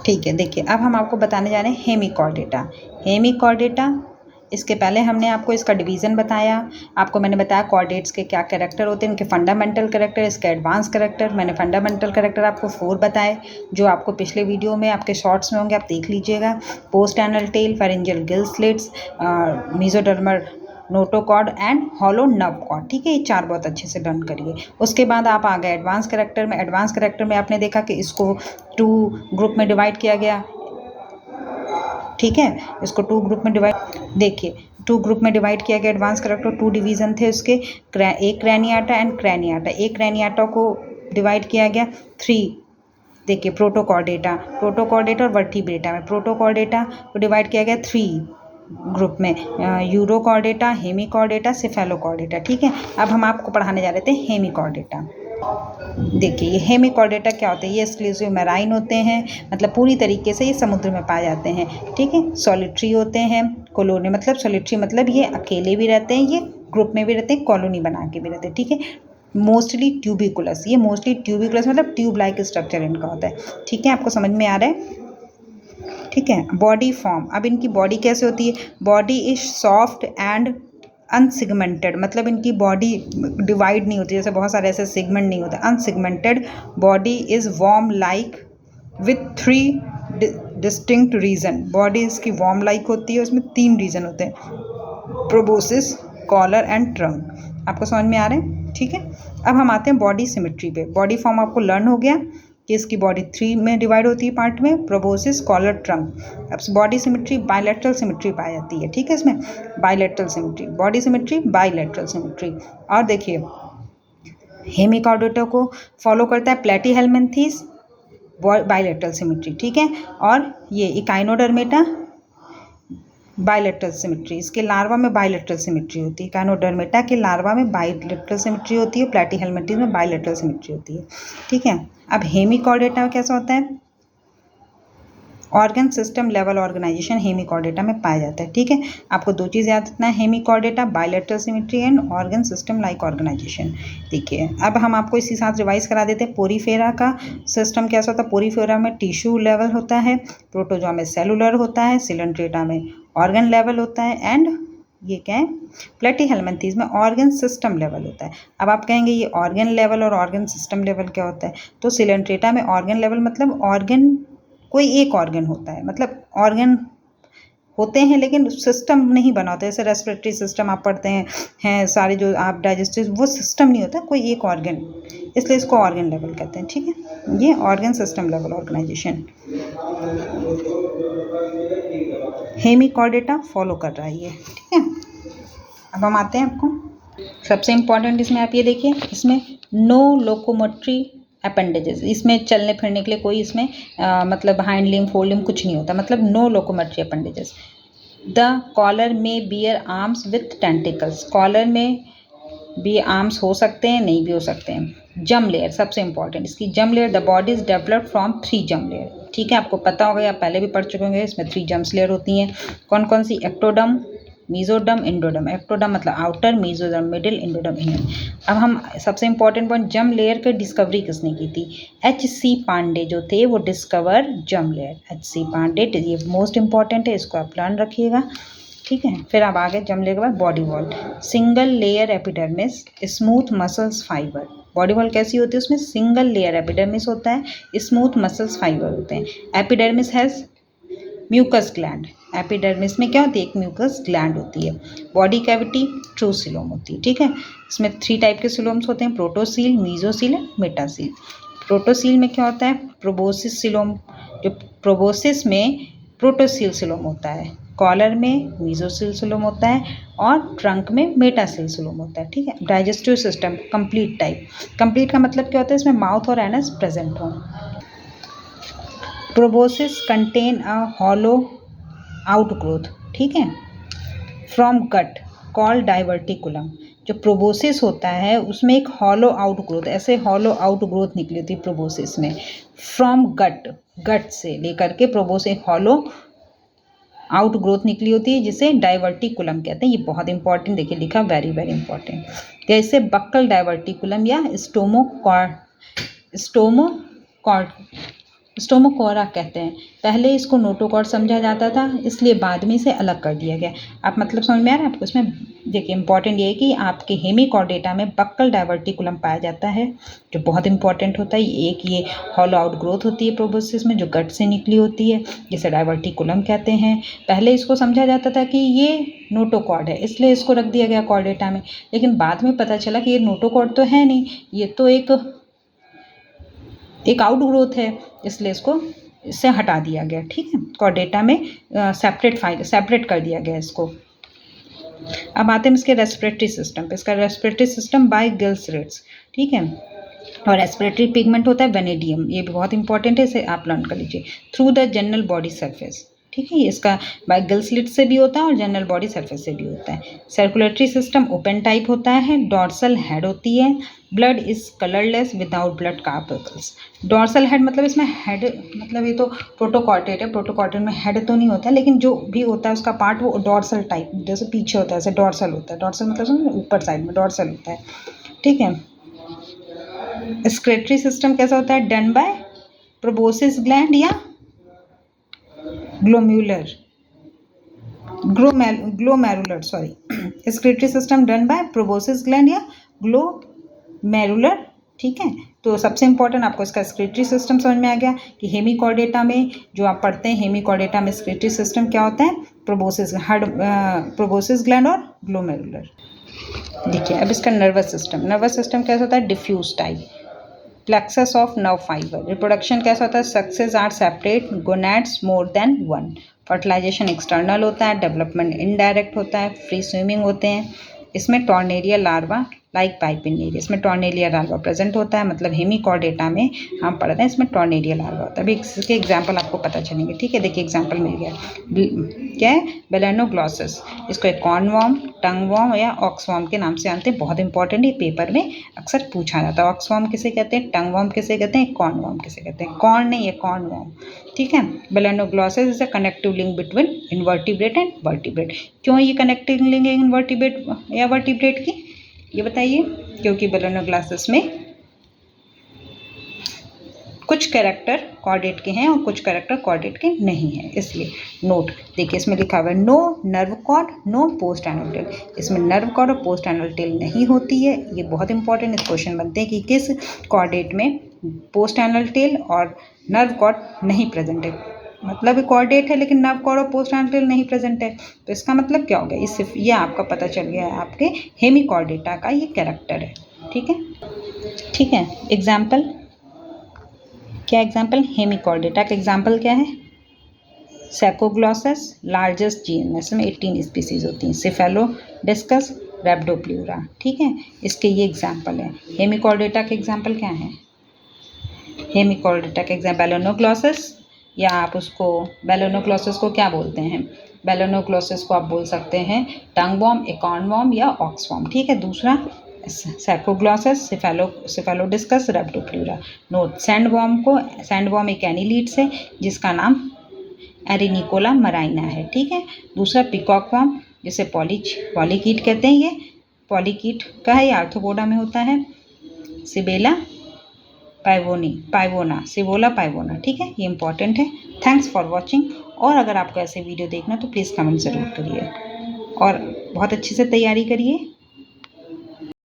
ठीक है, देखिए अब हम आपको बताने जा रहे हैं हेमिकॉर्डेटा। हेमिकॉर्डेटा, इसके पहले हमने आपको इसका डिवीज़न बताया, आपको मैंने बताया कॉर्डेट्स के क्या कैरेक्टर होते हैं, इनके फंडामेंटल कैरेक्टर, इसके एडवांस कैरेक्टर। मैंने फंडामेंटल कैरेक्टर आपको 4 बताए, जो आपको पिछले वीडियो में आपके शॉर्ट्स में होंगे, आप देख लीजिएगा। Post anal tail, pharyngeal gill slits, mesodermal notochord and hollow nerve cord. ठीक है, ये 4 बहुत अच्छे से डन करिए। उसके बाद आप आ गए एडवांस कैरेक्टर में। एडवांस कैरेक्टर में आपने देखा कि इसको 2 ग्रुप में डिवाइड किया गया। ठीक है, इसको 2 ग्रुप में डिवाइड, देखिए 2 ग्रुप में डिवाइड किया गया एडवांस कैरेक्टर। 2 डिवीज़न थे उसके, एक क्रैनियाटा एंड क्रैनियाटा। एक क्रैनियाटा को डिवाइड किया गया 3, देखिए प्रोटोकॉर्डेटा, प्रोटोकॉर्डेटा और वर्टिब्रेटा में। प्रोटोकॉर्डेटा को डिवाइड किया गया 3 ग्रुप में, यूरोकॉर्डेटा, हेमिकॉर्डेटा, सेफेलोकॉर्डेटा। ठीक है, अब हम आपको पढ़ाने जा रहे थे हेमिकॉर्डेटा। देखिए ये हेमिकॉर्डेटा क्या होते हैं, ये एक्सक्लूसिव मैराइन होते हैं, मतलब पूरी तरीके से ये समुद्र में पाए जाते हैं। ठीक है, सॉलिटरी होते हैं, कॉलोनी मतलब सॉलिटरी मतलब ये अकेले भी रहते हैं, ये ग्रुप में भी रहते हैं, कॉलोनी बना के भी रहते हैं। ठीक है, मोस्टली ट्यूबिकुलस, ये मोस्टली ट्यूबिकुलस मतलब ट्यूब लाइक स्ट्रक्चर इनका होता है। ठीक है, आपको समझ में आ रहा है। ठीक है, बॉडी फॉर्म, अब इनकी बॉडी कैसे होती है, body is soft and unsegmented, मतलब इनकी बॉडी डिवाइड नहीं होती, जैसे बहुत सारे ऐसे सेगमेंट नहीं होते। Unsegmented body is worm like with 3 distinct region. Body इसकी वॉर्म लाइक होती है, उसमें 3 रीजन होते हैं, प्रोबोसिस, कॉलर एंड ट्रंक। आपको समझ में आ रहे हैं। ठीक है, अब हम आते हैं बॉडी सिमेट्री पे। बॉडी फॉर्म आपको लर्न हो गया कि इसकी बॉडी 3 में डिवाइड होती है पार्ट में, प्रोबोसिस, कॉलर, ट्रंक। अब बॉडी सिमेट्री बायलैटरल सिमेट्री पाई जाती है। ठीक है, इसमें bilateral symmetry, body symmetry, bilateral symmetry. और देखिए हेमिकॉर्डेटा को फॉलो करता है प्लेटीहेल्मिन्थेस, बायलैटरल सिमेट्री। ठीक है, और ये इकाइनोडर्मेटा, बायलैटरल सिमेट्री। इसके लार्वा में बायलैटरल सिमेट्री होती है। इकाइनोडर्मेटा के लार्वा में बायलैटरल सिमेट्री होती है, प्लेटीहेल्मिन्थेस में बायलैटरल सिमेट्री होती है। ठीक है, अब हेमिकॉर्डेटा कैसा होता है, organ system level organisation hemichordata में पाया जाता है। ठीक है, आपको 2 चीज़ याद रखना है, hemichordata, bilateral symmetry and organ system like organisation. देखिए अब हम आपको इसी साथ रिवाइज करा देते हैं। पोरीफेरा का सिस्टम कैसा होता है, पोरीफेरा में टिश्यू लेवल होता है, प्रोटोजोआ में सेलुलर होता है, सिलेंट्रेटा में ऑर्गन लेवल होता है, एंड ये क्या है, प्लेटीहेल्मिन्थेस में ऑर्गन सिस्टम लेवल होता है। अब आप कहेंगे ये ऑर्गन लेवल और ऑर्गन सिस्टम लेवल क्या होता है, तो सिलेंट्रेटा में ऑर्गन लेवल मतलब ऑर्गन, कोई एक ऑर्गन होता है, मतलब ऑर्गन होते हैं लेकिन सिस्टम नहीं बना होता है। जैसे रेस्पिरेटरी सिस्टम आप पढ़ते हैं सारे जो आप डाइजेस्टिव, वो सिस्टम नहीं होता, कोई एक ऑर्गन, इसलिए इसको ऑर्गन लेवल कहते हैं। ठीक है, ये organ system level organisation hemichordata follow कर रहा है ये। ठीक है, अब हम आते हैं आपको सबसे इम्पॉर्टेंट, इसमें आप ये देखिए, इसमें नो लोकोमोटरी अपेंडेजेस, इसमें चलने फिरने के लिए कोई इसमें मतलब हाइंड लिम्ब, फोर लिम्ब कुछ नहीं होता, मतलब no locomotory appendages. The collar में bear arms with tentacles, collar में भी आर्म्स हो सकते हैं, नहीं भी हो सकते हैं। जम लेयर सबसे इंपॉर्टेंट, इसकी जम layer, the body is developed from 3 जम लेयर। ठीक है, आपको पता होगा, आप पहले भी पढ़ चुके होंगे, इसमें 3 जम्स लेयर होती हैं। कौन कौन सी, एक्टोडर्म, मीजोडर्म, इंडोडर्म। एक्टोडर्म मतलब outer, mesoderm middle, endoderm inner. अब हम सबसे इंपॉर्टेंट पॉइंट, जम लेयर की डिस्कवरी किसने की थी, H.C. पांडे जो थे वो डिस्कवर जम लेयर, H.C. पांडे, ये मोस्ट इंपॉर्टेंट है, इसको आप प्लान रखिएगा। ठीक है, फिर आप आगे जम लेयर के बाद body wall, single layer epidermis, smooth muscles fibre. Body wall कैसी होती है, उसमें सिंगल लेयर एपिडर्मिस होता है, स्मूथ मसल्स फाइबर होते हैं। Epidermis has mucus gland, epidermis में क्या होती है, एक म्यूकस ग्लैंड होती है। बॉडी कैविटी ट्रू सिलोम होती है। ठीक है, इसमें 3 टाइप के सिलोम्स होते हैं, प्रोटोसील, मीजोसील एंड मेटासील। प्रोटोसील में क्या होता है, प्रोबोसिस सिलोम, जो प्रोबोसिस में प्रोटोसील सिलोम होता है, कॉलर में मीजोसील सिलोम होता है, और ट्रंक में मेटासील सिलोम होता है। ठीक है, digestive system complete type, complete का मतलब क्या होता है, इसमें माउथ और एनस प्रेजेंट हो। Proboscis contain a hollow outgrowth, ठीक है, फ्रॉम गट कॉल्ड डाइवर्टिकुलम। जो प्रोबोसिस होता है उसमें एक हॉलो आउटग्रोथ, ऐसे हॉलो आउटग्रोथ निकली होती है प्रोबोसिस में, फ्रॉम गट, गट से लेकर के प्रोबोसिस हॉलो आउटग्रोथ निकली होती है, जिसे डाइवर्टिकुलम कहते हैं। ये बहुत इंपॉर्टेंट, देखिए लिखा, वेरी वेरी इंपॉर्टेंट। जैसे बक्कल डाइवर्टिकुलम या स्टोमोकॉर्ड स्टोमोकोरा कहते हैं। पहले इसको नोटोकॉर्ड समझा जाता था, इसलिए बाद में इसे अलग कर दिया गया। आप मतलब समझ में आ रहा है आपको? इसमें देखिए इंपॉर्टेंट ये है कि आपके हेमिकॉर्डेटा में बक्कल डाइवर्टिकुलम पाया जाता है, जो बहुत इंपॉर्टेंट होता है। एक ये हॉलो आउट ग्रोथ होती है प्रोबोसिस में, जो गट से निकली होती है, जिसे डाइवर्टिकुलम कहते हैं। पहले इसको समझा जाता था कि ये नोटोकॉर्ड है, इसलिए इसको रख दिया गया कॉर्डेटा में, लेकिन बाद में पता चला कि ये नोटोकॉर्ड तो है नहीं, ये तो एक आउट ग्रोथ है, इसलिए इससे हटा दिया गया। ठीक है, कॉर्डेटा में सेपरेट कर दिया गया इसको। अब आते हैं इसके रेस्पिरेटरी सिस्टम पे। इसका रेस्पिरेटरी सिस्टम बाय गिल्सरिट्स, ठीक है। और रेस्पिरेटरी पिगमेंट होता है वेनेडियम, ये भी बहुत इंपॉर्टेंट है, इसे आप लर्न कर लीजिए। Through the general body surface, ठीक है, ये इसका बाय गिल्सरिट से भी होता है और जनरल बॉडी सरफेस से भी होता है। सर्कुलेटरी सिस्टम ओपन टाइप होता है, डॉर्सल हेड होती है। Blood is colourless without blood carpals. Dorsal head मतलब इसमें हेड मतलब ये तो प्रोटोकॉर्टेट है, प्रोटोकॉर्टेट में हेड तो नहीं होता, लेकिन जो भी होता है उसका पार्ट वो डॉर्सल टाइप, जैसे पीछे होता है ऐसे डॉर्सल होता है। डॉर्सल मतलब ऊपर साइड में डॉर्सल होता है, ठीक है। एक्सक्रीटरी सिस्टम कैसा होता है? डन बाय प्रोबोसिस ग्लैंड या glomerular sorry. Excretory system done by proboscis gland या ग्लोमेरुलर, ठीक है। तो सबसे इंपॉर्टेंट आपको इसका एक्सक्रीटरी सिस्टम समझ में आ गया कि हेमिकॉर्डेटा में जो आप पढ़ते हैं, हेमिकॉर्डेटा में एक्सक्रीटरी सिस्टम क्या होता है? प्रोबोसिस ग्लैंड और ग्लोमेरुलर। देखिए अब इसका नर्वस सिस्टम कैसा होता है? Diffuse type. Plexus of nerve fiber. Reproduction कैसा होता है? Sexes are separate, gonads more than one. Fertilisation external होता है, डेवलपमेंट इनडायरेक्ट होता है, फ्री स्विमिंग होते हैं। इसमें टॉर्नेरिया लार्वा लाइक पाइपिनेरिया, इसमें टॉर्नेरिया लार्वा प्रेजेंट होता है। मतलब हेमिकॉर्डेटा में हम पढ़ रहे हैं इसमें टॉर्नेरिया लार्वा होता है। अभी इसके एग्जाम्पल आपको पता चलेंगे, ठीक है। देखिए एग्जाम्पल मिल गया, क्या है? बेलेनोग्लॉसस। इसको एक कॉर्नवॉर्म, टंगवॉर्म या ऑक्सवॉर्म के नाम से जानते हैं। बहुत इंपॉर्टेंट, ये पेपर में अक्सर पूछा जाता है। ऑक्सवॉर्म किसे कहते हैं, टंगवॉर्म किसे कहते हैं, कॉर्नवॉर्म किसे कहते हैं? कॉर्न नहीं, ये कॉर्नवॉर्म, ठीक है। Balanoglossus is a connective link between invertebrate and vertebrate. क्यों ये कनेक्टिव लिंक है इनवर्टिब्रेट या वर्टिब्रेट की, ये बताइए? क्योंकि बेलेनोग्लॉसस में कुछ कैरेक्टर कॉर्डेट के हैं और कुछ कैरेक्टर कॉर्डेट के नहीं हैं, इसलिए। नोट देखिए, इसमें लिखा हुआ है no nerve cord no post anal tail. इसमें नर्व कॉर्ड और पोस्ट एनल टेल नहीं होती है। ये बहुत इंपॉर्टेंट इस क्वेश्चन बनते हैं कि किस कॉर्डेट में पोस्ट एनल टेल और नर्व कॉर्ड नहीं प्रेजेंट है। मतलब कॉर्डेट है लेकिन नर्व कॉर्ड और पोस्ट एनल टेल नहीं प्रेजेंट है, तो इसका मतलब क्या हो गया? सिर्फ ये आपका पता चल गया है, आपके हेमिकॉर्डेटा का ये कैरेक्टर है, ठीक है। ठीक है, एग्जाम्पल क्या? एग्जाम्पल हेमिकॉर्डेटा का एग्जाम्पल क्या है? सैकोग्लॉसस लार्जेस्ट जीनस में 18 स्पीसीज होती हैं। सिफेलोडिस्कस, रैप्डोप्ल्यूरा, ठीक है। इसके ये एग्जाम्पल है। हेमिकॉर्डेटा के एग्जाम्पल क्या है? हेमिकॉर्डेटा के एग्जाम्पल बेलेनोग्लॉसस, या आप उसको बेलेनोग्लॉसस को क्या बोलते हैं? बेलेनोग्लॉसस को आप बोल सकते हैं टंगवॉर्म, एकॉर्नवॉर्म या ऑक्सवॉर्म, ठीक है। दूसरा सैकोग्लॉसस, सिफेलोडिस्कस, रैप्डोप्ल्यूरा। नोट, सैंडवॉर्म एक एनीलीड्स है जिसका नाम एरिनिकोला मराइना है, ठीक है। दूसरा पिकॉकवॉर्म, जिसे पॉलीकीट कहते हैं, ये पॉलीकीट का है, ये आर्थ्रोपोडा में होता है। सिबोला पाइवोना, ठीक है, ये इंपॉर्टेंट है। Thanks for watching. और अगर आपको ऐसे वीडियो देखना तो प्लीज़ कमेंट ज़रूर करिए और बहुत अच्छे से तैयारी करिए।